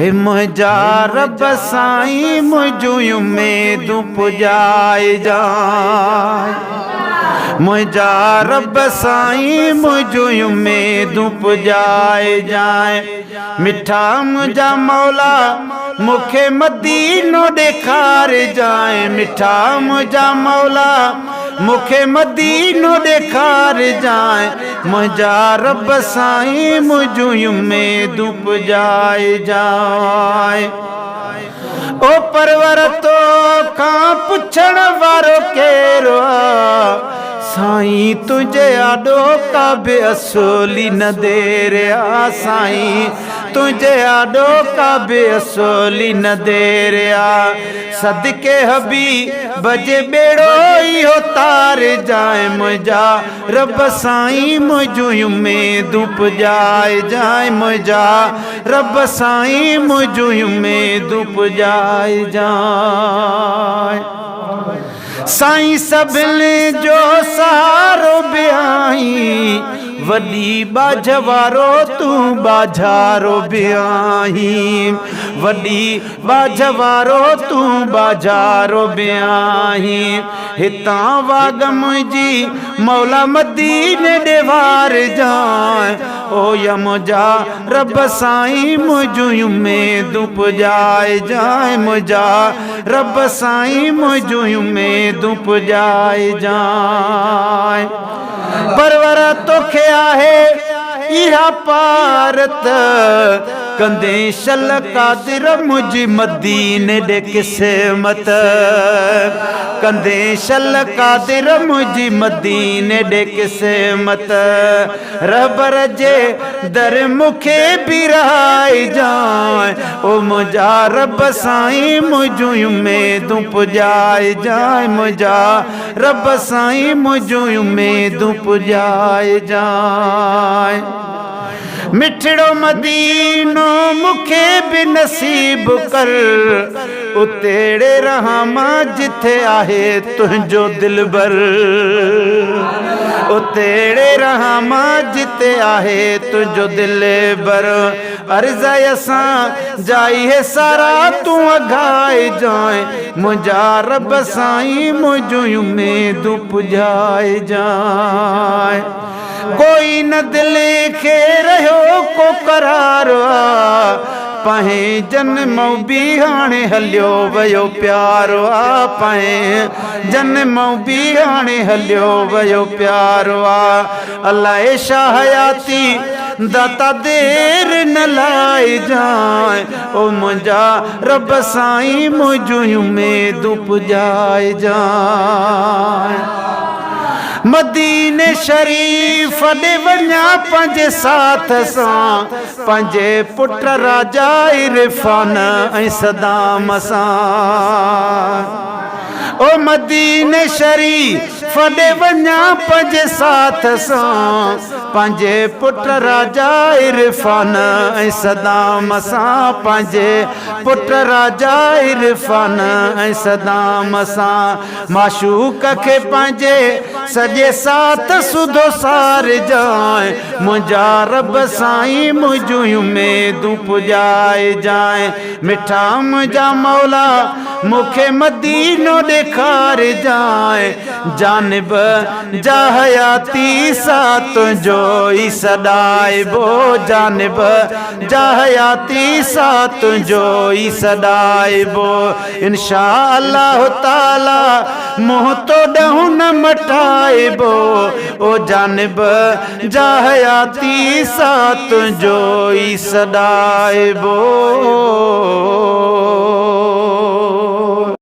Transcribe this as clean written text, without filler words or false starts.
मुझा रब साईं मुझू उम्मीदूं पुजाए जाए। मुझा रब साईं मुझू उम्मीदूं पुजाए जाए। मिठा मुझा मौला मुखे मदीनो ॾेखार जाए। मिठा मुझा मौला मुखे मदीनो ॾेखार जाए। मुझा रब साईं मुझू उम्मीदूं पुजाए जाए। ओ परवर तो खां पुछण वारो केरो साईं तुझे आॾो का बि असोली न दे रहा। साईं तुझे आॾो का बि असोली न दे रहा। सदके हबी बजे बेड़ो इहो तार जाए। मुझा रब साईं मुझू उम्मीदूं पुजाए जाए। मुझा रब साईं मुझू उम्मीदूं पुजाए जाए। साईं सभिनी जो सहारो बि आहीं। वॾी बाझ वारो तूं बाझारो बि आहीं। वॾी बाझ वारो तूं बाझारो बि आहीं। हितां वाग मुंहिंजी मौला मदीने ॾे वार जाए। ओ मुझा रब साईं मुझू उम्मीदूं पुजाए जाए। मुझा रब साईं मुझू उम्मीदूं पुजाए जाए। परवर तोखे आहे इहा पारत कंदे शल कादिर मुझी मदीने ॾे क़िस्मत। कंदे शल कादिर मुझी मदीने ॾे क़िस्मत। रबर जे दर मुखे बि रहाए जाए। ओ मुझा रब साईं मुझू उम्मीदूं पुजाए जाए। मुझा रब साईं मुझू उम्मीदूं पुजाए जाए। मिठड़ो मदीनो मुखे बि नसीब कर। उतेड़े रहां मां जिथे आहे तुंहिंजो दिलबर। उतेड़े रहां मां जिथे आहे तुंहिंजो दिलबर। अर्ज़ असां जाई है सारा तूं अघाए जाए। मुझा रब साईं मुझू उम्मीदूं पुजाए जाए। कोई न दिल खे रहियो को करार पहे जन्मों बि हाणे हलियो वयो प्यार आ। पहे जन्मों बि हाणे हलियो वयो प्यार आ। अलाए छा हयाती दाता देर न लाए जाए। ओ मुझा रब साईं मुझू उम्मीदूं पुजाए जाए। मदीने शरीफ ॾे वञा पंहिंजे साथ सां। पंहिंजे पुट राजा इरफान ऐं सदाम सां। ओ मदीने शरीफ ॾे वञा पंहिंजे साथ सां। पंहिंजे पुट राजा इरफान ऐं सदाम सां। पंहिंजे पुट राजा इरफान ऐं सदाम सां। माशूक खे पंहिंजे सॼे साथ सुधो सार जाए। मुझा रब साईं मुझू उम्मीदूं पुजाए जाए। मिठा मुझा मौला मुखे मदीनो ॾेखार जाए। जानिब जा हयाती सा तुंहिंजो ई सॾाइबो। जानिब जा हयाती सा तुंहिंजो ई सॾाइबो। इंशा अल्लाह ताला मुंहुं तो ॾहूं न मटाइबो। ओ जानिब जा हयाती सा तुंहिंजो ई सॾाइबो।